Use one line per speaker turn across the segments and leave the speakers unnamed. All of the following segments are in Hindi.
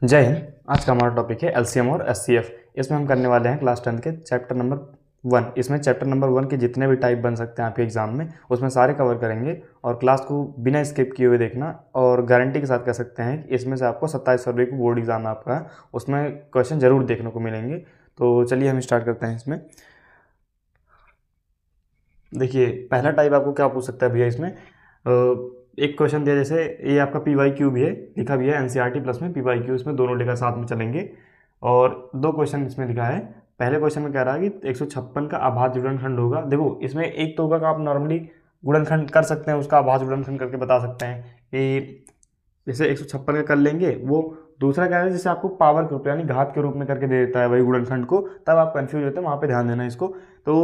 जय हिंद। आज का हमारा टॉपिक है एलसीएम और एचसीएफ। इसमें हम करने वाले हैं क्लास 10 के चैप्टर नंबर 1। इसमें चैप्टर नंबर 1 के जितने भी टाइप बन सकते हैं आपके एग्जाम में, उसमें सारे कवर करेंगे और क्लास को बिना स्किप किए हुए देखना। और गारंटी के साथ कह सकते हैं कि इसमें से आपको 27 फरवरी को बोर्ड एग्जाम आपका है, उसमें क्वेश्चन जरूर देखने को मिलेंगे। तो चलिए हम स्टार्ट करते हैं। इसमें देखिए, पहला टाइप आपको क्या पूछ सकता है भैया। इसमें एक क्वेश्चन दिया, जैसे ये आपका PYQ भी है, लिखा भी है NCERT प्लस में PYQ, इसमें दोनों लेकर साथ में चलेंगे। और दो क्वेश्चन इसमें लिखा है। पहले क्वेश्चन में कह रहा है कि 156 का आभाज्य गुणनखंड होगा। देखो, इसमें एक तो होगा कि आप नॉर्मली गुणनखंड कर सकते हैं, उसका आभाज्य गुणनखंड करके बता सकते हैं कि जैसे 156 का कर लेंगे। वो दूसरा क्या है, जैसे आपको पावर के रूप यानी घात के रूप में करके दे देता है वही गुणनखंड को, तब आप कंफ्यूज होते हैं, वहाँ पे ध्यान देना इसको। तो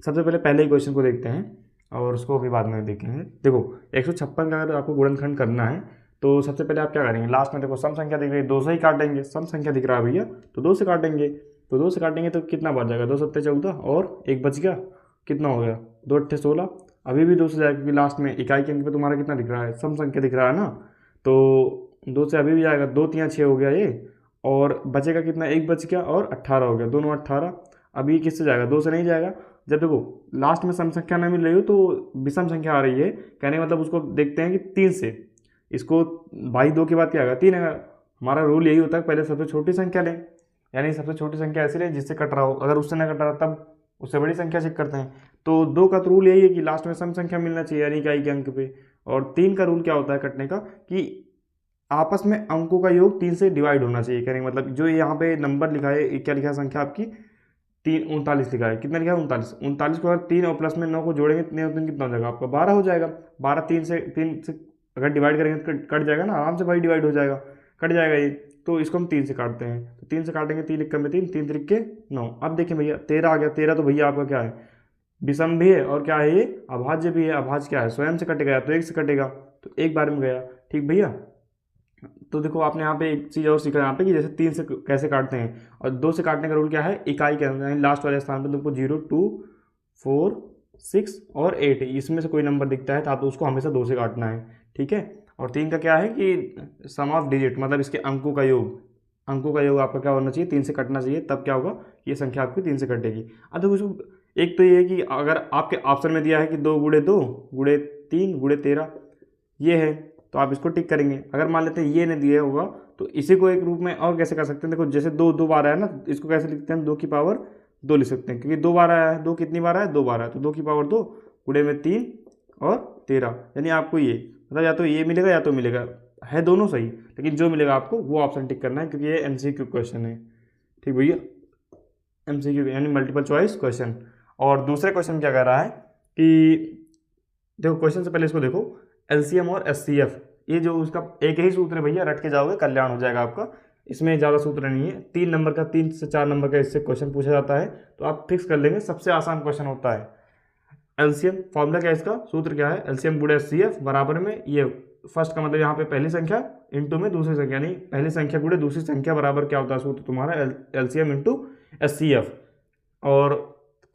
सबसे पहले ही क्वेश्चन को देखते हैं और उसको भी बाद में देखेंगे। देखो, 156 का अगर आपको गुणनखंड करना है तो सबसे पहले आप क्या करेंगे, लास्ट में देखो सम संख्या दिख रही है, 2 से ही काटेंगे। सम संख्या दिख रहा है भैया तो 2 से काटेंगे। तो 2 से काटेंगे तो कितना बच जाएगा, 2 सत्ते 14 और एक बच गया, कितना हो गया, 2 अट्ठे 16। अभी भी 2 से जाएगा क्योंकि लास्ट में इकाई के अंक पे तुम्हारा कितना दिख रहा है, सम संख्या दिख रहा है ना। तो 2 से अभी भी जाएगा, 2 3 6 हो गया ये, और बचेगा कितना, एक बच गया और 18 हो गया, दोनों 18। अभी किससे जाएगा, 2 से नहीं जाएगा। जब देखो लास्ट में सम संख्या नहीं मिल रही हो तो विषम संख्या आ रही है, कहने का मतलब उसको देखते हैं कि 3 से इसको, भाई 2 के बाद क्या आएगा, 3 आएगा। हमारा रूल यही होता है, पहले सबसे छोटी संख्या लें, यानी सबसे छोटी संख्या ऐसी लें जिससे कट रहा हो। अगर उससे ना कट रहा तब उससे बड़ी संख्या चेक करते हैं। तो 2 का तो रूल यही है कि लास्ट में सम संख्या मिलना चाहिए, यानी इकाई के अंक पे। और 3 का रूल क्या होता है कटने का, कि आपस में अंकों का योग 3 से डिवाइड होना चाहिए। कहने का मतलब जो यहाँ पे नंबर लिखा है, क्या लिखा है संख्या आपकी, 39 लिखा है। कितना लिखा है, 39 को अगर 3 और प्लस में 9 को जोड़ेंगे, 3 कितना हो जाएगा आपका, 12 हो जाएगा। 12 3 से अगर डिवाइड करेंगे तो कट जाएगा ना, आराम से भाई डिवाइड हो जाएगा, कट जाएगा ये। तो इसको हम 3 से काटते हैं, तो 3 से काटेंगे, 3 1 में 3, 3 3 के 9। अब देखिए भैया 13 आ गया। 13 तो भैया आपका क्या है, विषम भी है और क्या है ये, अभाज्य भी है। अभाज्य क्या है, स्वयं से कटेगा या तो 1 से कटेगा, तो एक बार में गया। ठीक भैया। तो देखो आपने यहाँ पे एक चीज़ और सीखा यहाँ पे कि जैसे 3 से कैसे काटते हैं, और 2 से काटने का रूल क्या है, इकाई के अंदर यानी लास्ट वाले स्थान पे तुमको 0 2 4 6 और 8 इसमें से कोई नंबर दिखता है तो आप उसको हमेशा 2 से काटना है। ठीक है। और 3 का क्या है कि सम ऑफ डिजिट, मतलब इसके अंकों का योग, अंकों का योग आपका क्या होना चाहिए, 3 से कटना चाहिए, तब क्या होगा, ये संख्या आपकी 3 से कटेगी। अब देखो एक तो ये है कि अगर आपके ऑप्शन में दिया है कि 2 गुणे 2 गुणे 3 गुणे 13 ये है, तो आप इसको टिक करेंगे। अगर मान लेते हैं ये नहीं दिया होगा तो इसी को एक रूप में और कैसे कर सकते हैं, देखो जैसे 2 बार आया ना, इसको कैसे लिखते हैं हम, 2 की पावर 2 लिख सकते हैं, क्योंकि 2 बार आया है। 2 कितनी बार आया है, 2 बार आया, तो 2 की पावर 2 गुणे में 3 और 13, यानी आपको ये मतलब या तो ये मिलेगा या तो मिलेगा, है दोनों सही, लेकिन जो मिलेगा आपको वो ऑप्शन टिक करना है, क्योंकि ये MCQ क्वेश्चन है। ठीक भैया, MCQ यानी मल्टीपल चॉइस क्वेश्चन। और दूसरे क्वेश्चन क्या कह रहा है कि देखो, क्वेश्चन से पहले इसको देखो, LCM और SCF, ये जो उसका एक ही सूत्र है भैया, रट के जाओगे कल्याण हो जाएगा आपका। इसमें ज़्यादा सूत्र नहीं है, 3 नंबर का, 3 से 4 नंबर का इससे क्वेश्चन पूछा जाता है, तो आप फिक्स कर लेंगे, सबसे आसान क्वेश्चन होता है। LCM फॉर्मूला क्या है इसका, सूत्र क्या है, LCM गुणे SCF बराबर में ये फर्स्ट का मतलब यहाँ पे पहली संख्या इंटू में दूसरी संख्या, यानी पहली संख्या गुणे दूसरी संख्या बराबर क्या होता है सूत्र तुम्हारा, LCM इंटू SCF। और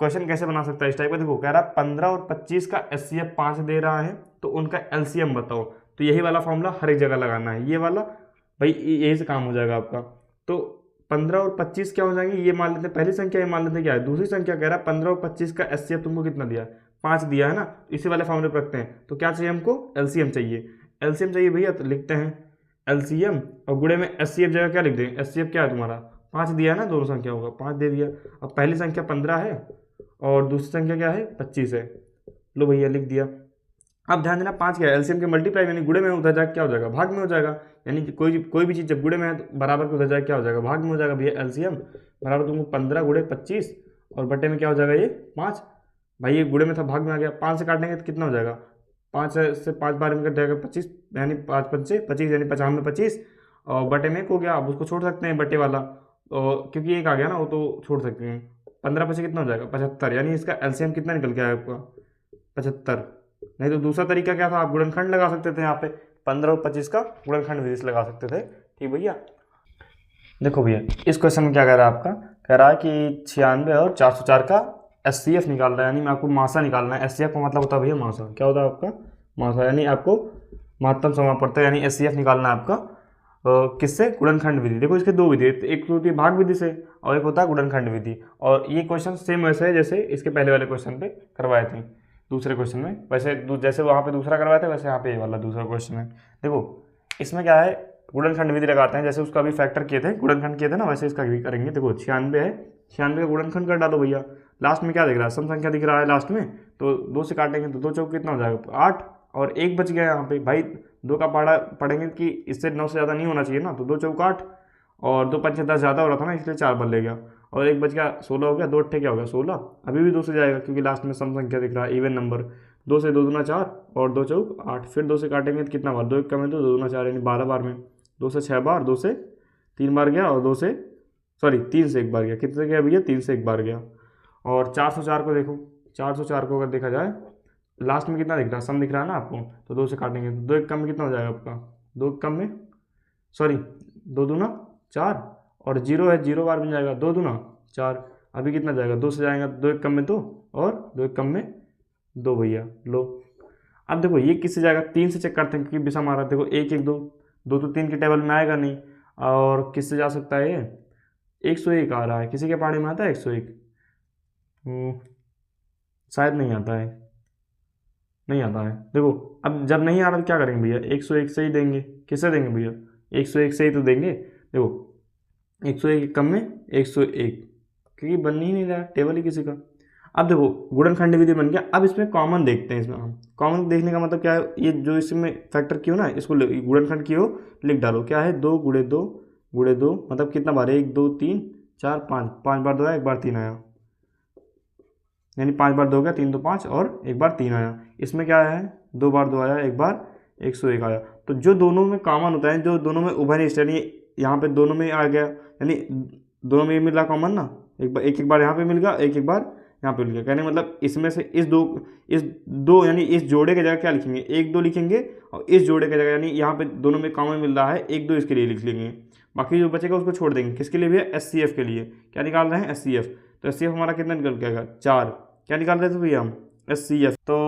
क्वेश्चन कैसे बना सकता है इस टाइप का, देखो कह रहा है 15 और 25 का SCF 5 दे रहा है, तो उनका LCM बताओ। तो यही वाला फॉर्मूला हर एक जगह लगाना है, ये वाला भाई, यही से काम हो जाएगा आपका। तो 15 और 25 क्या हो जाएंगे, ये मान लेते हैं पहली संख्या, ये मान लेते हैं क्या है दूसरी संख्या। कह रहा है 15 और 25 का SCF तुमको कितना दिया, 5 दिया है ना, इसी वाले फॉर्मूले पर रखते हैं। तो क्या चाहिए हमको, LCM चाहिए। LCM चाहिए भैया, तो लिखते हैं LCM और गुणे में SCF जगह क्या लिख दें, SCF क्या है तुम्हारा, 5 दिया है ना, दोनों संख्या होगा 5 दे दिया। अब पहली संख्या 15 है और दूसरी संख्या क्या है, 25 है, लो भैया लिख दिया। अब ध्यान देना 5 क्या है, LCM के मल्टीप्लाई यानी गुणे में उधर जाकर क्या हो जाएगा, भाग में हो जाएगा। यानी कि कोई भी चीज़ जब गुणे में है तो बराबर के उधर जाकर क्या हो जाएगा, भाग में हो जाएगा भैया। LCM बराबर तुमको 15 गुणे 25 और बटे में क्या हो जाएगा, ये 5। भाई ये गुणे में था, भाग में आ गया। 5 से काटेंगे तो कितना हो जाएगा, 5 से 5 बार में कट जाएगा 25, यानी 5 पंचे 25, यानी 50 में 25 और बटे में 1 हो गया। अब उसको छोड़ सकते हैं बटे वाला, और क्योंकि एक आ गया ना, वो तो छोड़ सकते हैं। 15 पचे कितना हो जाएगा, 75, यानी इसका LCM कितना निकल गया है आपका, 75। नहीं तो दूसरा तरीका क्या था, आप गुणनखंड लगा सकते थे, यहाँ पे 15 और 25 का गुणनखंड विधि से लगा सकते थे। ठीक भैया। देखो भैया इस क्वेश्चन में क्या कह रहा है आपका, कह रहा है कि 96 और 404 का SCF निकाल रहा है, यानी मैं आपको मासा निकालना है। SCF का मतलब होता है भैया मासा, क्या होता है आपका, मासा, यानी आपको महत्तम समापवर्तक यानी SCF निकालना है आपका। किससे? गुणनखंड विधि। देखो इसके दो विधि है, एक तो होती है भाग विधि से और एक होता है गुणनखंड विधि। और ये क्वेश्चन सेम वैसे है जैसे इसके पहले वाले क्वेश्चन पे करवाए थे, दूसरे क्वेश्चन में। वैसे जैसे वहाँ पे दूसरा करवाए थे वैसे यहाँ पे ये वाला दूसरा क्वेश्चन है। देखो इसमें क्या है, गुणनखंड विधि लगाते हैं, जैसे उसका अभी फैक्टर किए थे, गुणनखंड किए थे ना, वैसे इसका भी करेंगे। देखो 96 है, 96 का गुणनखंड कर डालो भैया। लास्ट में क्या दिख रहा है? सम संख्या दिख रहा है लास्ट में, तो 2 से काटेंगे तो 2 चौक कितना हो जाएगा? 8, और 1 बच गया यहाँ पे भाई। 2 का पहाड़ा पढ़ेंगे कि इससे 9 से ज़्यादा नहीं होना चाहिए ना, तो 2 चौक 8 और 2 पंचे 10 ज़्यादा हो रहा था ना, इसलिए 4 बन ले गया। और 1 बच गया, 16 हो गया। 2 अट्ठे क्या हो गया? 16। अभी भी 2 से जाएगा क्योंकि लास्ट में सम संख्या दिख रहा है, इवन नंबर। 2 से 2 दूना 4 और 2 चौक 8। फिर 2 से काटेंगे तो कितना बार? 2 एक कम है तो 2 दूना 4 यानी 12 बार में। 2 से 6 बार, 2 से 3 बार गया, और 3 से 1 बार गया। कितने गया भैया? 3 से 1 बार गया। और 404 को देखो, 404 को अगर देखा जाए लास्ट में कितना दिख रहा है? सम दिख रहा है ना आपको, तो 2 से काटेंगे तो 2 एक कम में कितना हो जाएगा आपका? 2 एक कम में 2 दूना 4 और 0 है, 0 बार बन जाएगा। 2 दूना 4। अभी कितना जाएगा? 2 से जाएगा, 2 एक कम में 2 और 2 एक कम में 2 भैया। लो अब देखो ये किससे जाएगा? 3 से चेक करते हैं क्योंकि बिसा मारा। देखो 1 1 2, 2 तो 3 की टेबल में आएगा नहीं। और किससे जा सकता है ये? 101 आ रहा है। किसी के पहाड़े में आता है 101? शायद नहीं आता है, नहीं आता है। देखो अब जब नहीं आ रहा तो क्या करेंगे भैया? 101 से ही देंगे। किससे देंगे भैया? 101 से ही तो देंगे। देखो 101 कम में 101, क्योंकि बन ही नहीं रहा है टेबल ही किसी का। अब देखो गुणनखंड विधि बन गया। अब इसमें कॉमन देखते हैं। इसमें हम कॉमन देखने का मतलब क्या है? ये जो इसमें फैक्टर किया ना, इसको गुणनखंड किया लिख डालो। क्या है? 2 गुणे 2 गुणे 2 मतलब कितना बार? 1 2 3 4 5, 5 बार 2 आया, 1 बार 3 आया, यानी 5 बार 2 गया, 3 तो 5 और 1 बार 3 आया। इसमें क्या आया है? 2 बार 2 आया, 1 बार 101 आया। तो जो दोनों में कॉमन होता है, जो दोनों में उभयनिष्ठ, यानी यहाँ पे दोनों में आ गया, यानी दोनों में ये मिला कॉमन ना, एक बार यहाँ पे मिल गया, एक बार यहाँ पे मिल गया। कहने मतलब इसमें से इस दो यानी इस जोड़े की जगह क्या लिखेंगे? 1 2 लिखेंगे, और इस जोड़े की जगह यानी यहाँ पे दोनों में कॉमन मिल रहा है 1 2 इसके लिए लिख लेंगे। बाकी जो बचेगा उसको छोड़ देंगे। किसके लिए भैया? SCF के लिए। क्या निकाल रहे हैं? SCF। तो SCF हमारा कितना निकल के आएगा? 4। क्या निकाल रहे थे भैया हम? SCF। तो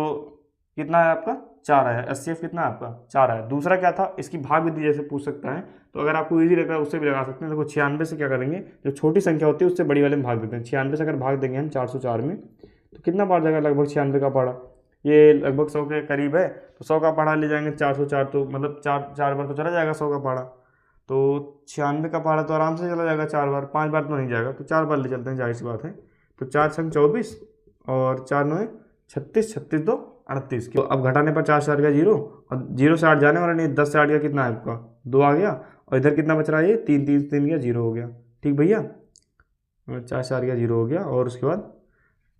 कितना है आपका? 4 आया। SCF कितना है आपका? 4 आया। दूसरा क्या था? इसकी भाग विधि जैसे पूछ सकता है, तो अगर आपको इजी लग रहा है उससे भी लगा सकते हैं। देखो 96 से क्या करेंगे, जो छोटी संख्या होती है उससे बड़ी वाले में भाग देते हैं। 96 से अगर भाग देंगे हम 404 में, तो कितना बार जाएगा? लगभग 96 का पहाड़ा, ये लगभग 100 के करीब है, तो 100 का पहाड़ा ले जाएंगे 404, तो मतलब 4 बार तो चला जाएगा 100 का पहाड़ा। तो 96 का पहाड़ा तो आराम से चला जाएगा 4 बार, 5 बार तो नहीं जाएगा, तो 4 बार ले चलते हैं, जाहिर सी बात है। तो 4 संग 24 और 4 9 36, 36 2 38। तो अब घटाने पर 4 से 8 गया 0, और 0 से 8 जाने वाला नहीं, 10 से 8 गया, कितना है आपका? 2 आ गया, और इधर कितना बच रहा है? ये 3 3 3 गया, 0 हो गया। ठीक भैया, 4 से 8 गया 0 हो गया, और उसके बाद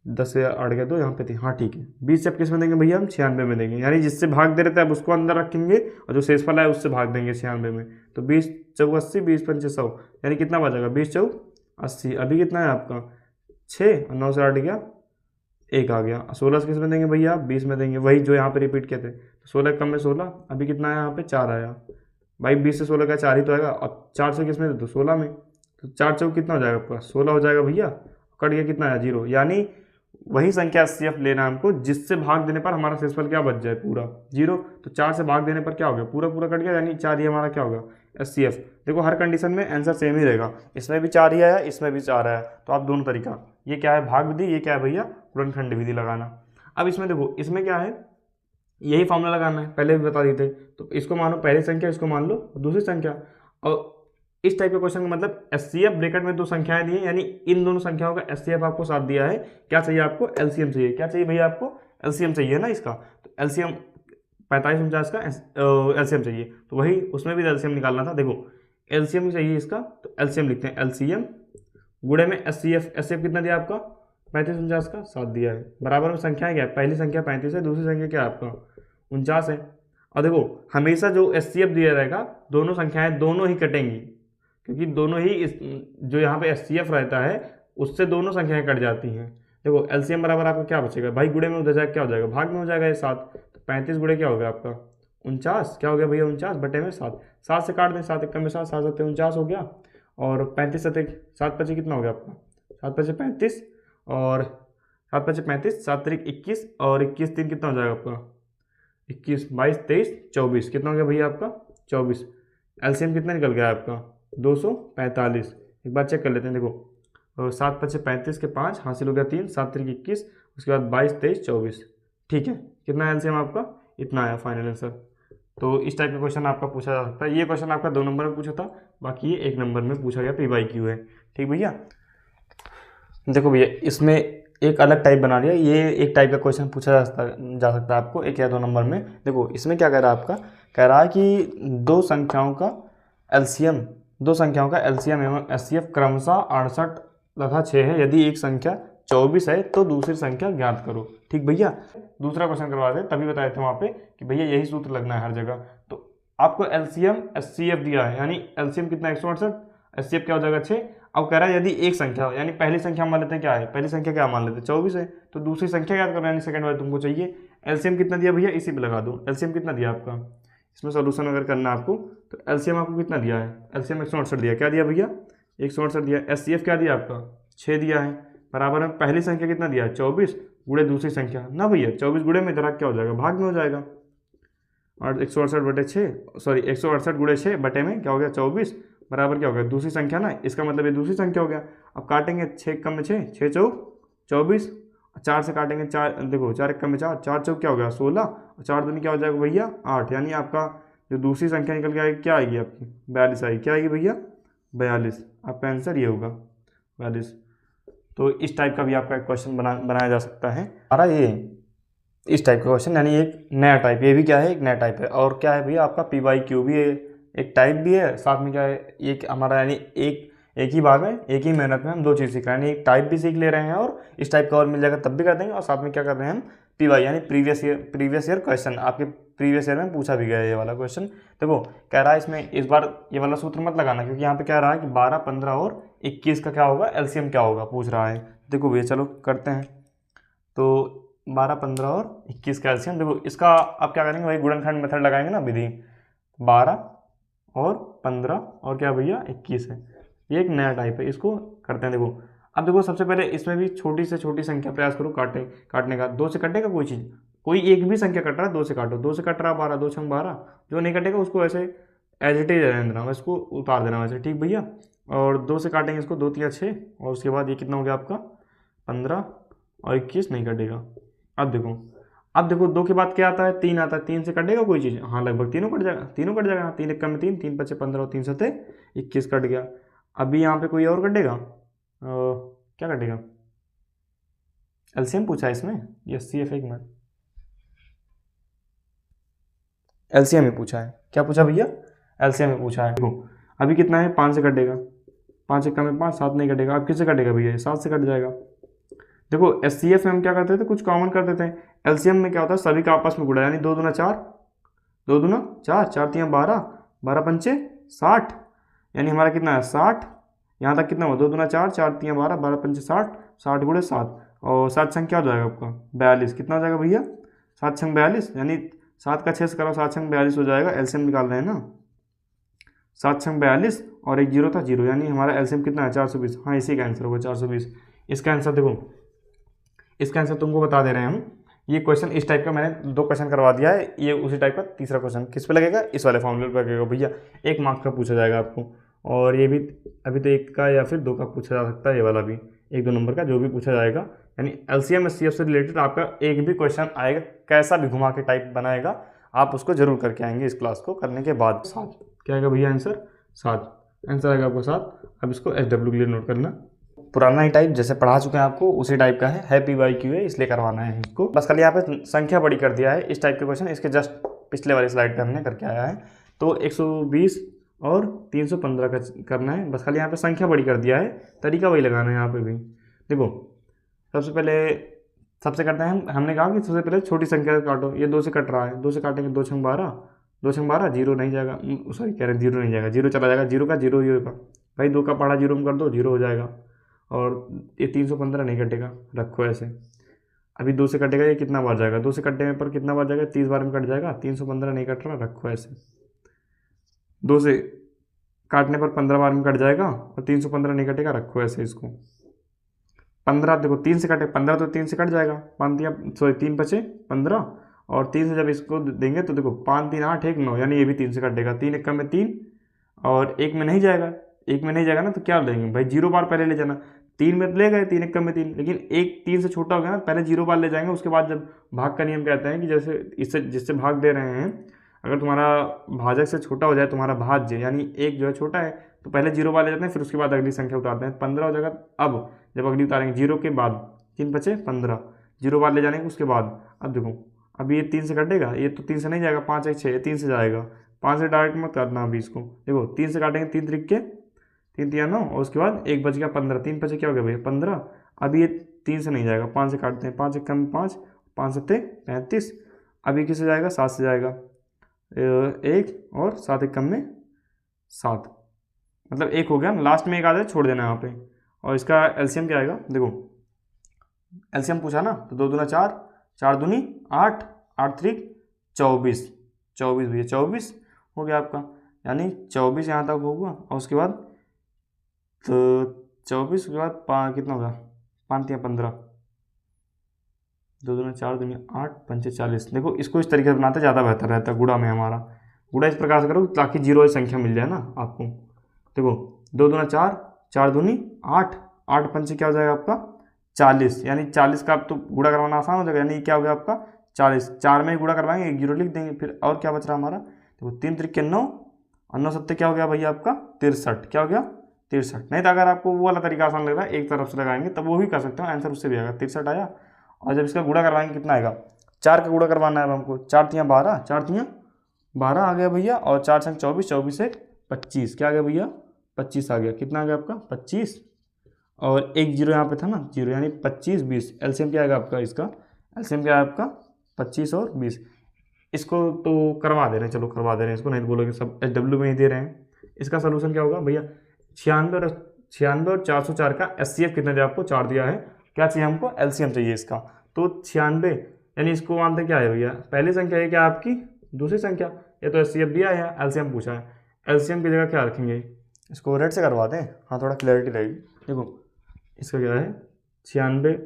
10 से 8 गया 2, यहाँ पे थी। हाँ ठीक है। 20 से अब किस में देंगे भैया? हम 96 में देंगे, यानी जिससे भाग दे रहे थे अब उसको अंदर रखेंगे, और जो शेषफल है उससे भाग देंगे 96 में। तो 20 चौक 80, 20 पंचे 100, यानी कितना बचेगा? 20 चौक 80। अभी कितना है आपका? 6, और 9 से 8 गया 1 आ गया। 16 से किस में देंगे भैया? 20 में देंगे, वही जो यहाँ पे रिपीट किए थे। तो 16 कम में 16, अभी कितना आया यहाँ पे? 4 आया भाई। 20 से 16 का 4 ही तो आएगा, और 4 से किस में दे? तो 16 में। तो 4 चौक कितना हो जाएगा आपका? 16 हो जाएगा भैया। कट गया, कितना आया? 0। यानी वही संख्या SCF लेना है हमको जिससे भाग देने पर हमारा शेषफल क्या बच जाए? पूरा 0। तो 4 से भाग देने पर क्या हो गया? पूरा पूरा कट गया, यानी 4 ही हमारा क्या होगा? SCF। देखो हर कंडीशन में आंसर सेम ही रहेगा, इसमें भी 4 ही आया, इसमें भी 4 आया। तो आप दोनों तरीका, ये क्या है? भाग विधि, ये क्या है भैया? गुणनखंड विधि लगाना। अब इसमें देखो, इसमें क्या है? यही फॉर्मूला लगाना है, पहले भी बता दिए थे। तो इसको मानो पहली संख्या, इसको मान लो दूसरी संख्या। और इस टाइप के क्वेश्चन का मतलब SCF ब्रैकेट में 2 संख्याएं दी हैं, यानी इन दोनों संख्याओं का SCF आपको साथ दिया है। क्या चाहिए आपको? LCM चाहिए। क्या चाहिए भैया आपको? LCM चाहिए ना इसका। तो LCM 45 49 का LCM चाहिए, तो वही उसमें भी LCM निकालना था। देखो LCM चाहिए इसका, तो LCM लिखते हैं। LCM गुणे में SCF। SCF कितना दिया आपका? 35 49 का 7 दिया है। बराबर में संख्याएं क्या है? पहली संख्या 35 है, दूसरी संख्या क्या है आपका? 49 है। और देखो हमेशा जो SCF दिया रहेगा, दोनों संख्याएं दोनों ही कटेंगी, क्योंकि दोनों ही जो यहाँ पे SCF रहता है उससे दोनों संख्याएं कट जाती हैं। देखो LCM बराबर आपका क्या बचेगा भाई? गुणे में उधर जाए क्या हो जाएगा? भाग में हो जाएगा ये 7। तो 35 गुणे क्या हो गया आपका? 49। क्या हो गया भैया? 49 बटे में 7। 7 से काट दें, 7 1 में 7, 7 7 49 हो गया। और 35 7 7 पचे कितना हो गया आपका? 7 पचे 35, और 7 पचे 35, 7 3 21, और 21 3 कितना हो जाएगा आपका? 21 22 23 24, कितना हो गया भैया आपका? 24। एलसीएम कितना निकल गया आपका 245। एक बार चेक कर लेते हैं, देखो 7 पचे 35 के 5 हासिल हो गया 3, 7 3 21, उसके बाद 22 23 24। ठीक है, कितना एलसीएम आपका इतना आया फाइनल आंसर। तो इस टाइप का क्वेश्चन आपका पूछा जा सकता है। ये क्वेश्चन आपका 2 नंबर में पूछा था, बाकी ये 1 नंबर में पूछा गया PYQ है। ठीक भैया, देखो भैया इसमें एक अलग टाइप बना लिया, ये एक टाइप का क्वेश्चन पूछा जा सकता है आपको 1 या 2 नंबर में। देखो इसमें क्या कह रहा है आपका, कह रहा है कि दो संख्याओं का एलसीएम एवं एचसीएफ क्रमशः 68 तथा 6 है। यदि एक संख्या 24 है तो दूसरी संख्या ज्ञात करो। ठीक भैया, दूसरा क्वेश्चन करवा दे, तभी बताए थे वहाँ पे कि भैया यही सूत्र लगना है हर जगह। तो आपको एलसीएम एचसीएफ दिया है, यानी एलसीएम कितना 168, एचसीएफ क्या हो जाएगा 6। अब कह रहा है यदि एक संख्या, यानी पहली संख्या मान लेते हैं, क्या है पहली संख्या, क्या मान लेते हैं 24 है, तो दूसरी संख्या याद करो, यानी सेकंड वाले तुमको चाहिए। एलसीएम कितना दिया भैया, इसी पे लगा दो। एलसीएम कितना दिया आपका, इसमें सोल्यूशन अगर करना है आपको तो एलसीएम आपको कितना दिया है, एलसीएम 168 दिया। क्या दिया भैया 168 दिया। एचसीएफ क्या दिया आपका 6 दिया है, बराबर में पहली संख्या कितना दिया 24 गुणे दूसरी संख्या ना भैया, 24 गुणे में इधर क्या हो जाएगा, भाग में हो जाएगा। और 168 बटे 6, सॉरी 168 गुणे 6 बटे में क्या हो गया 24, बराबर क्या हो गया दूसरी संख्या ना, इसका मतलब ये दूसरी संख्या हो गया। अब काटेंगे 6 कम में 6, 6 चौक 24, 4 से काटेंगे 4, देखो 4 1 कम में 4, 4 चौक क्या हो गया 16, और 4 दूनी क्या हो जाएगा भैया 8, यानी आपका जो दूसरी संख्या निकल के आएगी क्या आएगी आपकी 42 आएगी। क्या आएगी भैया 42, आपका आंसर ये होगा 42। तो इस टाइप का भी आपका क्वेश्चन बनाया जा सकता है। हमारा ये इस टाइप का क्वेश्चन, यानी एक नया टाइप, ये भी क्या है एक नया टाइप है। और क्या है भैया आपका PYQ भी है, एक टाइप भी है, साथ में क्या है एक हमारा, यानी एक ही भाग में एक ही मेहनत में हम 2 चीज़ सीख रहे हैं, यानी एक टाइप भी सीख ले रहे हैं और इस टाइप का और मिल जाएगा तब भी कर देंगे। और साथ में क्या कर रहे हैं हम PY, यानी प्रीवियस ईयर क्वेश्चन, आपके प्रीवियस ईयर में पूछा भी गया है ये वाला क्वेश्चन। देखो कह रहा है इसमें इस बार ये वाला सूत्र मत लगाना, क्योंकि यहाँ पे क्या रहा है कि 12 15 और 21 का क्या होगा एलसीएम क्या होगा पूछ रहा है। देखो भैया चलो करते हैं, तो 12 15 और 21 का एलसीएम, देखो इसका आप क्या करेंगे वही गुणनखंड मेथड लगाएंगे ना विधि, 12 और 15 और क्या भैया 21 है। ये एक नया टाइप है, इसको करते हैं। देखो अब देखो सबसे पहले इसमें भी छोटी से छोटी संख्या प्रयास करो काटने का। 2 से कटेगा कोई चीज़, कोई एक भी संख्या कट रहा है 2 से काटो, 2 से कट रहा 12, 2 6 12, जो नहीं कटेगा उसको ऐसे एज इट इज रहने देना, इसको उतार देना वैसे। ठीक भैया, और 2 से काटेंगे इसको, 2 3 6, और उसके बाद ये कितना हो गया आपका 15 और 21 नहीं कटेगा। अब देखो 2 के बाद क्या आता है 3 आता है, 3 से कटेगा कोई चीज़, हाँ लगभग तीनों कट जाएगा, 3 1 में 3, 3 5 15 और 3 7 21 कट गया। अभी यहाँ पे कोई और कटेगा, क्या कटेगा, एलसीएम पूछा है इसमें, एचसीएफ, एक मिनट, एलसीएम ही पूछा है। क्या पूछा भैया एलसीएम ही पूछा है। देखो अभी कितना है 5 से कटेगा, 5 1 में 5, 7 नहीं कटेगा। अब किससे कटेगा भैया 7 से कट जाएगा। देखो एचसीएफ में हम क्या करते थे, कुछ कॉमन कर देते हैं। एलसीएम में क्या होता है सभी का आपस में गुणा, यानी 2 दूना 4, 2 दूना 4, 4 3 12, 12 पंचे 60, यानी हमारा कितना है 60। यहाँ तक कितना हुआ 2 दूना 4, 4 3 12, 12 पंचे 60, 60 गुणे 7, और 7 संग क्या हो जाएगा आपका 42। कितना हो जाएगा भैया 7 संग 42, यानी 7 का 6 से करो 7 संग 42 हो जाएगा। एलसीएम निकाल रहे हैं ना, 7 संग 42 और एक जीरो था 0, यानी हमारा एलसीएम कितना है 420। हाँ इसी का आंसर होगा 420। इसका आंसर देखो, इसका आंसर तुमको बता दे रहे हैं हम। ये क्वेश्चन इस टाइप का मैंने 2 क्वेश्चन करवा दिया है, ये उसी टाइप का तीसरा क्वेश्चन किस पे लगेगा, इस वाले फॉर्मूले पे लगेगा भैया। 1 मार्क्स का पूछा जाएगा आपको, और ये भी अभी तो 1 का या फिर 2 का पूछा जा सकता है, ये वाला भी 1 2 नंबर का जो भी पूछा जाएगा। यानी एलसीएम एचसीएफ से रिलेटेड आपका एक भी क्वेश्चन आएगा, कैसा भी घुमा के टाइप बनाएगा, आप उसको जरूर करके आएंगे इस क्लास को करने के बाद। 7 क्या आएगा भैया आंसर 7, आंसर आएगा आपको 7। अब इसको SW के लिए नोट करना, पुराना ही टाइप जैसे पढ़ा चुके हैं आपको उसी टाइप का है PYQ है, इसलिए करवाना है इसको। बस खाली यहाँ पे संख्या बड़ी कर दिया है इस टाइप के क्वेश्चन, इसके जस्ट पिछले वाली स्लाइड पे हमने करके आया है। तो 120 और 315 का करना है, बस खाली यहाँ पे संख्या बड़ी कर दिया है, तरीका वही लगाना है यहाँ पे भी। देखो सबसे करते हैं हमने कहा कि सबसे पहले छोटी संख्या काटो। ये 2 से कट रहा है, 2 से काटेंगे 2 6 12, 2 6 12, 0 नहीं जाएगा, सॉरी कह रहे हैं 0 नहीं जाएगा, 0 चला जाएगा, 0 का 0 ही होगा भाई, 2 का पहाड़ा 0 में कर दो 0 हो जाएगा। और ये 315 नहीं कटेगा, रखो ऐसे। अभी 2 से कटेगा, ये कितना बार जाएगा, 2 से कटने पर कितना बार जाएगा 30 बार में कट जाएगा। 315 नहीं कट रहा, रखो ऐसे। 2 से काटने पर 15 बार में कट जाएगा, और 315 नहीं कटेगा, रखो ऐसे इसको। 15 देखो 3 से कटे 15, तो 3 से कट जाएगा, 3 बचे 15, और 3 से जब इसको देंगे तो देखो 5 3 8 1 9, यानी ये भी 3 से कटेगा। 3 1 में 3, और एक में नहीं जाएगा, एक में नहीं जाएगा ना, तो क्या लेंगे भाई, 0 बार पहले ले जाना। 3 में ले गए, 3 एक कम में 3, लेकिन एक 3 से छोटा हो गया ना, पहले 0 बार ले जाएंगे। उसके बाद जब भाग का नियम कहता है कि जैसे इससे जिससे भाग दे रहे हैं, अगर तुम्हारा भाजक से छोटा हो जाए तुम्हारा भाज्य, यानी एक जो है छोटा है, तो पहले 0 बार ले जाते हैं, फिर उसके बाद अगली संख्या उतारते हैं। 15 हो जाएगा। अब जब अगली उतारेंगे 0 के बाद 3 बचे 15, 0 बार ले जाने के उसके बाद। अब देखो, अब ये 3 से कटेगा, ये तो 3 से नहीं जाएगा, 5 1 6, ये 3 से जाएगा। 5 से डायरेक्ट मत काटना अभी इसको, देखो 3 से काटेंगे, 3 त्रिक 3 3 9, और उसके बाद 1 बच गया 15, 3 बचे क्या हो गया भैया 15। अब ये 3 से नहीं जाएगा, 5 से काटते हैं, 5 1 कम 5, 5 7 35। अब ये किससे जाएगा, 7 से जाएगा, 1 और 7 1 कम में 7, मतलब 1 हो गया ना, लास्ट में 1 आ जाए छोड़ देना यहाँ पे। और इसका एलसीएम क्या आएगा, देखो एलसीएम पूछा ना, तो 2 दूना 4, 4 दूनी 8, 8 त्रिक 24, 24 भैया 24 हो गया आपका, यानी 24 यहाँ तक होगा। और उसके बाद तो 24 के बाद कितना होगा, 5 या 15, 2 दूना 4 दूनी 8, 5 40। देखो इसको इस तरीके से बनाते ज़्यादा बेहतर रहता है गुड़ा में हमारा। गुड़ा इस प्रकार से करो ताकि 0 संख्या मिल जाए ना आपको। देखो 2 दूना 4, 4 दूनी 8, 8 5 क्या हो जाएगा आपका 40, यानी 40 का आप तो गुड़ा करवाना आसान हो जाएगा, यानी क्या हो गया आपका 40। 4 में ही गुड़ा करवाएंगे, 1 0 लिख देंगे। फिर और क्या बच रहा हमारा, देखो 3 त्रिक 9, और 9 7 क्या हो गया भैया आपका 63, क्या हो गया 63। नहीं तो अगर आपको वो वाला तरीका आसान लग रहा है, एक तरफ से लगाएंगे, तब वो भी कर सकते हो, आंसर उससे भी आएगा 63 आया। और जब इसका गुड़ा करवाएंगे कितना आएगा, 4 का गुड़ा करवाना है हमको, 4 तियाँ 12, 4 तियाँ 12 आ गया भैया, और 4 संग 24, 24 से 25, क्या आ गया भैया 25 आ गया। कितना आ गया आपका 25, और 1 0 यहाँ पे था ना 0, यानी 25 20। एलसीएम क्या आएगा आपका, इसका एलसीएम क्या है आपका 25 और 20। इसको तो करवा दे रहे हैं, चलो करवा दे रहे हैं इसको, नहीं तो बोलोगे सब SW में ही दे रहे हैं। इसका सोल्यूशन क्या होगा भैया, 96 और 404 का SCF कितना दिया आपको, 4 दिया है। क्या चाहिए हमको, एलसीएम चाहिए इसका। तो 96, यानी इसको मानते क्या है भैया, पहली संख्या है क्या आपकी, दूसरी संख्या, ये तो SCF दिया है, एलसीएम पूछा है। एलसीएम की जगह क्या रखेंगे, इसको रेड से करवा दें, हाँ थोड़ा क्लैरिटी रहेगी। देखो इसका क्या है 96,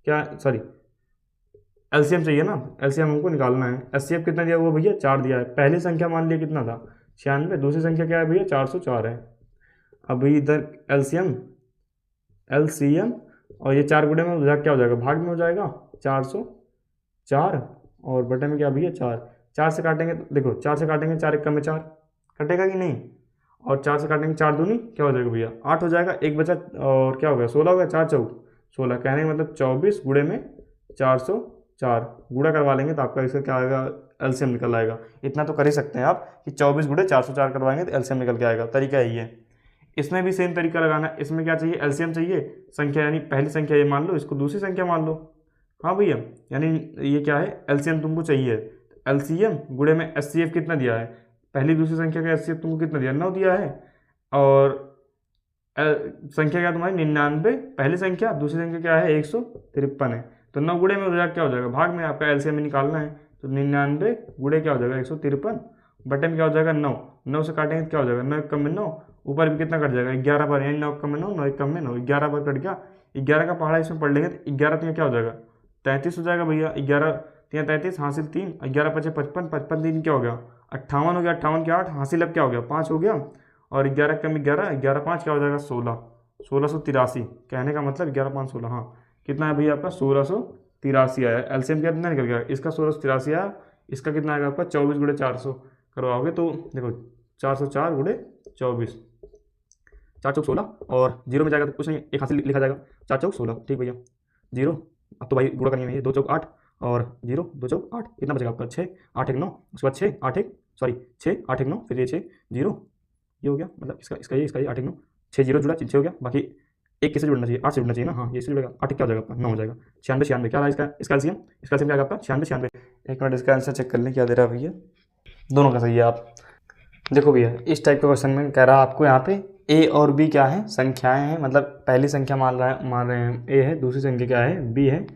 क्या सॉरी एलसीएम चाहिए ना, एलसीएम हमको निकालना है। एससीएफ कितना दिया हुआ भैया 4 दिया है। पहली संख्या मान लिया कितना था 96, दूसरी संख्या क्या है भैया 404 है। अभी इधर एलसीएम और ये 4 गुणे में क्या हो जाएगा, भाग में हो जाएगा 404, और बटे में क्या भैया 4, 4 से काटेंगे तो देखो 4 से काटेंगे 4 1 कम में 4, कटेगा कि नहीं, और 4 से काटेंगे 4 दूनी क्या हो जाएगा भैया 8 हो जाएगा, एक बचा और क्या हो गया 16 हो गया, 4 चौक 16, कहने का मतलब 24 गुणे में 404, गुणा करवा लेंगे तो आपका इसका क्या आएगा एलसीएम निकल आएगा। इतना तो कर ही सकते हैं आप कि 24 गुणे 404 करवाएंगे तो एलसीएम निकल के आएगा। तरीका यही है। इसमें भी सेम तरीका लगाना है। इसमें क्या चाहिए, एलसीएम चाहिए संख्या, यानी पहली संख्या ये मान लो, इसको दूसरी संख्या मान लो। हाँ भैया, यानी ये क्या है एलसीएम तुमको चाहिए, एलसीएम गुणे में एससीएफ कितना दिया है, पहली दूसरी संख्या का एससीएफ तुमको कितना दिया 9 दिया है, और संख्या क्या तुम्हारी 99, पहली संख्या, दूसरी संख्या क्या है 153 है। तो 9 गुणे में हो जाएगा क्या हो जाएगा, भाग में आपका एलसीएम निकालना है, तो 99 गुणे क्या हो जाएगा 153, बटन क्या हो जाएगा 9, 9 से काटेंगे तो क्या हो जाएगा 9 1 कम में 9, ऊपर भी कितना कट जाएगा 11 बार, यानी 9 कम में 9, 9 1 कम में 9, 11 बार कट गया। 11 का पहाड़ा इसमें पढ़ लेंगे तो 11 तो क्या हो जाएगा 33 हो जाएगा भैया, 11 3 33 हासिल 3, 11 5 55, 55 3 क्या हो गया 58 हो गया, 58 के 8 हासिल अब क्या हो गया 5 हो गया, और 11 कम 11, 11 5 क्या हो जाएगा 16, 1683, कहने का मतलब 11 5 16, हाँ कितना है भैया आपका 1683 आया। एलसीएम कितना निकल गया इसका 1683 आया। इसका कितना आएगा आपका 24 गुणे 400 करवाओगे तो देखो 404 गुणे 24, 4 चौक 16, और जीरो में जाएगा तो कुछ नहीं, एक हासिल लिखा जाएगा 4 चौक 16, ठीक भैया जीरो। अब तो भाई गुणा करनी है, 2 चौक 8 और 0 2 चौक 8, कितना बचेगा आपका 6 8 1 9, उसके बाद 6 8 1 सॉरी 6 8 1 9, फिर ये 6 0, ये हो गया, मतलब इसका ये 8 1 9, 6 0 जुड़ा 6 हो गया, बाकी एक किससे जुड़ना चाहिए 8 से जुड़ना चाहिए ना, हाँ ये इससे जुड़ेगा 8 क्या हो जाएगा आपका 9 हो जाएगा। 96 96 क्या रहा इसका एलसीएम क्या आएगा आपका 96 96। एक मिनट इसका आंसर चेक कर लें क्या दे रहा है भैया, दोनों का सही है। आप देखो भैया इस टाइप के क्वेश्चन में कह रहा है आपको यहाँ पे ए और बी क्या है संख्याएं हैं, मतलब पहली संख्या मान रहे हैं ए है, दूसरी संख्या क्या है बी है,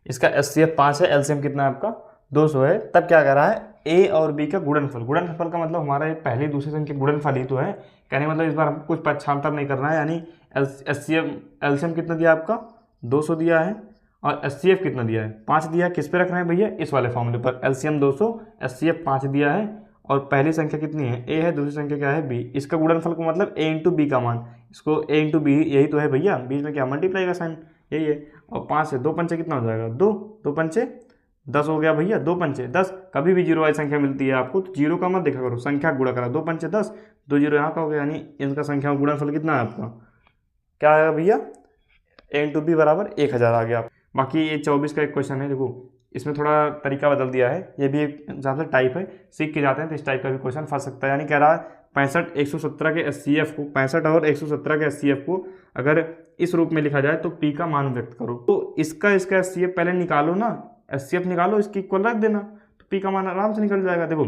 इसका एचसीएफ 5 है, एलसीएम कितना है आपका 200 है। तब क्या कह रहा है ए और बी का गुणनफल, गुणनफल का मतलब हमारा पहली दूसरी संख्या गुणनफल ही तो है, कहने मतलब इस बार हमको कुछ पक्षांतर नहीं करना है, यानी एलसीएम कितना दिया आपका 200 दिया है, और एचसीएफ कितना दिया है 5 दिया है। किस पे रख रहे हैं भैया इस वाले फॉर्मूले पर, एलसीएम 200 एचसीएफ 5 दिया है, और पहली संख्या कितनी है, ए है, दूसरी संख्या क्या है, बी। इसका गुणनफल को मतलब ए इंटू बी का मान, इसको ए इंटू बी, यही तो है भैया, बीच में क्या मल्टीप्लाई का साइन, यही है। और 5 से 2 पंचे कितना हो जाएगा, 2, 2 पंचे 10 हो गया भैया, 2 पंचे 10। कभी भी जीरो वाली संख्या मिलती है आपको तो जीरो का मत देखा करो, संख्या गुणा करा, 2 पंचे 10, 2 जीरो यहाँ का हो गया, यानी इनका संख्या का गुणनफल कितना है आपका, क्या आएगा भैया, ए इंटू बी बराबर 1000 आ गया। बाकी ये 24 का एक क्वेश्चन है, देखो इसमें थोड़ा तरीका बदल दिया है, ये भी एक हिसाब से टाइप है, सीख के जाते हैं तो इस टाइप का भी क्वेश्चन फंस सकता है। यानी कह रहा है 65 117 के एचसीएफ को, 65 और 117 के एचसीएफ को अगर इस रूप में लिखा जाए तो पी का मान व्यक्त करो। तो इसका एचसीएफ पहले निकालो ना, एचसीएफ निकालो, इसकी इक्वल रख देना तो पी का मान आराम से निकल जाएगा। देखो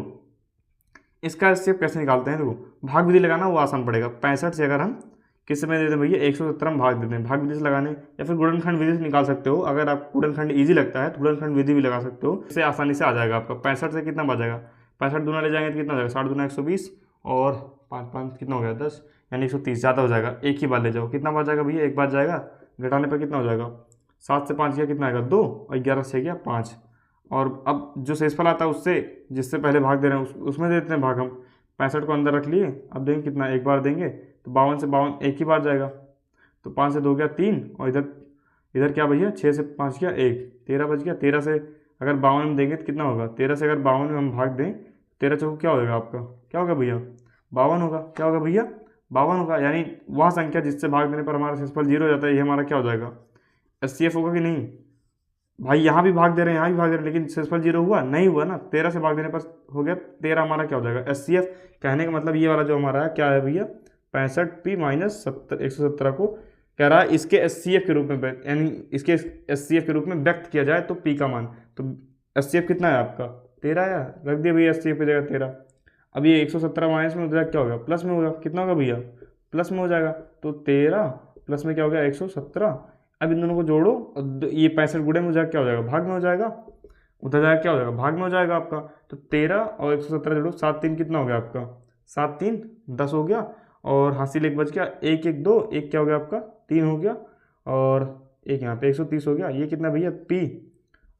इसका एचसीएफ कैसे निकालते हैं, देखो भाग विधि लगाना वो आसान पड़ेगा। 65 से अगर हम किस में देते हैं भैया, 117 में भाग देते हैं, भाग विधि से लगाने, या फिर गुणनखंड विधि से निकाल सकते हो। अगर आपको गुणनखंड इजी लगता है तो गुणनखंड विधि भी लगा सकते हो, इससे आसानी से आ जाएगा आपका। 65 से कितना बचेगा, 65 दूना ले जाएंगे तो कितना हो जाएगा, 60 दूना 120 और 5 5 कितना हो गया 10, यानी 130 ज़्यादा हो जाएगा। एक ही बार ले जाओ, कितना बच जाएगा भैया, एक बार जाएगा, घटाने पर कितना हो जाएगा, 7 से 5 गया कितना आएगा 2, और 11 से गया 5। और अब जो शेषफल आता है उससे, जिससे पहले भाग दे रहे हैं उसमें देते हैं भाग हम। 65 को अंदर रख लिए, अब देंगे कितना, एक बार देंगे तो 52 से 52 एक ही बार जाएगा, तो 5 से 2 गया 3, और इधर क्या भैया, 6 से 5 गया 1, 13 बच गया। 13 से अगर 52 में देंगे तो कितना होगा, 13 से अगर 52 में हम भाग दें, 13 चौको क्या होगा आपका, क्या होगा भैया, 52 होगा। क्या होगा भैया, 52 होगा। यानी वह संख्या जिससे भाग देने पर हमारा शेषफल 0 हो जाता है, ये हमारा क्या हो जाएगा, एचसीएफ होगा कि नहीं भाई। यहाँ भी भाग दे रहे हैं, यहाँ भी भाग दे रहे हैं, लेकिन शेषफल 0 हुआ नहीं, हुआ ना। 13 से भाग देने पर हो गया 13, हमारा क्या हो जाएगा, एचसीएफ। कहने का मतलब ये वाला जो हमारा है क्या है भैया, 65p माइनस 117 को कह रहा है इसके एचसीएफ के रूप में, यानी इसके एचसीएफ के रूप में व्यक्त किया जाए तो पी का मान, तो एचसीएफ कितना है आपका 13 आया, रख दिया भैया एचसीएफ की जगह 13। अब ये 117 माइनस में हो जाएगा, क्या होगा, प्लस में होगा, कितना होगा भैया, प्लस में हो जाएगा, तो 13 प्लस में क्या हो गया 117। अब इन दोनों को जोड़ो, ये 65 गुणे में हो जाएगा, क्या हो जाएगा, भाग में हो जाएगा, उधर जाएगा क्या हो जाएगा, भाग में हो जाएगा आपका। तो 13 और 117 जोड़ो, 7 3 कितना हो गया आपका, 7 3 10 हो गया, और हासिल एक बच गया, 1 1 2, एक क्या हो गया आपका 3 हो गया, और एक यहाँ पे 130 हो गया। ये कितना भैया,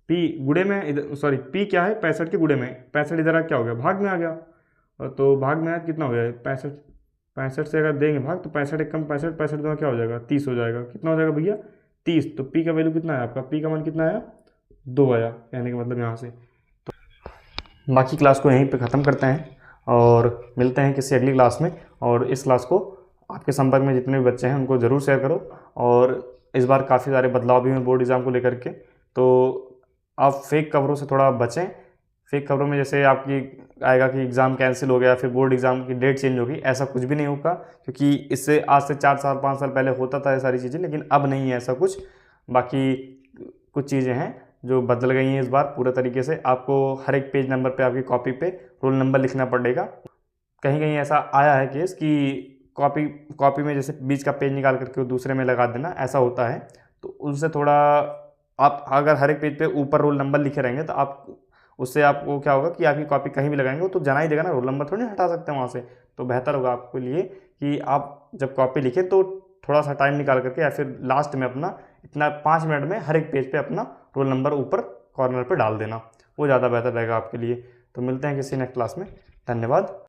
पी गुणे में, इधर सॉरी पी क्या है 65 के गुणे में, 65 इधर आ क्या हो गया, भाग में आ गया, तो भाग में आया कितना हो गया 65 से अगर देंगे भाग तो 65 एक कम 65 दो क्या हो जाएगा 30 हो जाएगा। कितना हो जाएगा भैया 30। तो पी का वैल्यू कितना है आपका, पी का मान कितना आया 2 आया, कहने का मतलब यहाँ से। तो बाकी क्लास को यहीं पे ख़त्म करते हैं और मिलते हैं किसी अगली क्लास में। और इस क्लास को आपके संपर्क में जितने भी बच्चे हैं उनको ज़रूर शेयर करो। और इस बार काफ़ी सारे बदलाव भी हैं बोर्ड एग्ज़ाम को लेकर के, तो आप फेक खबरों से थोड़ा बचें। फेक खबरों में जैसे आपकी आएगा कि एग्ज़ाम कैंसिल हो गया, फिर बोर्ड एग्ज़ाम की डेट चेंज होगी, ऐसा कुछ भी नहीं होगा, क्योंकि इससे आज से 4 साल 5 साल पहले होता था ये सारी चीज़ें, लेकिन अब नहीं है ऐसा कुछ। बाकी कुछ चीज़ें हैं जो बदल गई हैं इस बार पूरे तरीके से। आपको हर एक पेज नंबर पे आपकी कॉपी पे रोल नंबर लिखना पड़ेगा। कहीं कहीं ऐसा आया है केस कि कॉपी में जैसे बीच का पेज निकाल करके दूसरे में लगा देना, ऐसा होता है। तो उनसे थोड़ा आप अगर हर एक पेज पे ऊपर रोल नंबर लिखे रहेंगे तो आप उससे आपको क्या होगा कि आपकी कॉपी कहीं भी लगाएंगे तो जाना ही देगा ना, रोल नंबर थोड़ी हटा सकते हैं वहाँ से। तो बेहतर होगा आपके लिए कि आप जब कॉपी लिखें तो थोड़ा सा टाइम निकाल करके या फिर लास्ट में अपना इतना 5 मिनट में हर एक पेज पे अपना रोल नंबर ऊपर कॉर्नर पे डाल देना, वो ज़्यादा बेहतर रहेगा आपके लिए। तो मिलते हैं किसी नेक्स्ट क्लास में, धन्यवाद।